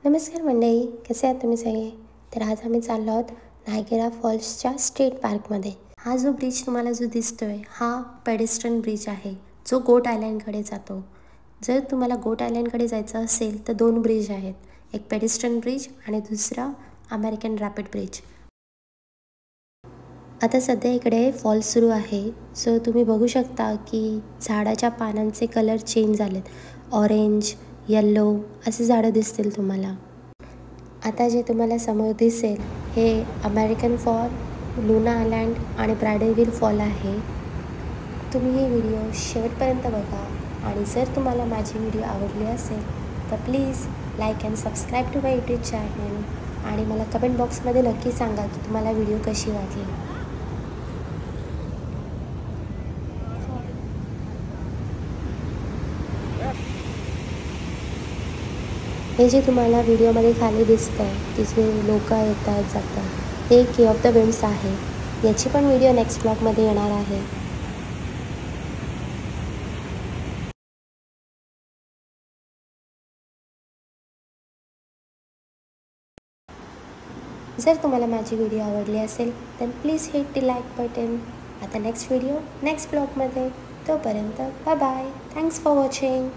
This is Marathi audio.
नमस्कार मंडळी, कसे आहात तुम्ही सगळे? तर आज आम्ही चाललो आहोत नायगेरा फॉल्सच्या स्टेट पार्कमध्ये. हा जो ब्रिज तुम्हाला दिसतोय हा पेडेस्ट्रन ब्रिज आहे, जो गोट आयलँडकडे जातो. जर तुम्हाला गोट आयलँडकडे जायचं असेल तर 2 ब्रिज आहेत, एक पेडेस्ट्रन ब्रिज आणि दुसरा अमेरिकन रॅपिड ब्रिज. आता सध्या इकडे फॉल्स सुरू आहे, सो तुम्ही बघू शकता की झाडाच्या पानांचे कलर चेंज झालेत. ऑरेंज, येल्लो असे झाडं दिसतील तुम्हाला. आता जे तुम्हाला समोर दिसेल हे अमेरिकन फॉल, लुना आयलँड आणि ब्रॅडलविल फॉल आहे. तुम्ही हे व्हिडिओ शेवटपर्यंत बघा आणि जर तुम्हाला माझी व्हिडिओ आवडली असेल तर please like and subscribe to my YouTube channel आणि मला कमेंट बॉक्समध्ये नक्की सांगा की तुम्हाला व्हिडिओ कशी वाटली. हे जे तुम्हाला व्हिडिओमध्ये खाली दिसतंय की जे लोक येतात जातात ते के ऑफ द विंड्स आहे. याची पण व्हिडिओ नेक्स्ट ब्लॉगमध्ये येणार आहे. जर तुम्हाला माझी व्हिडिओ आवडली असेल तर please hit the like button. आता नेक्स्ट व्हिडिओ नेक्स्ट ब्लॉगमध्ये. तोपर्यंत bye bye. Thanks for watching.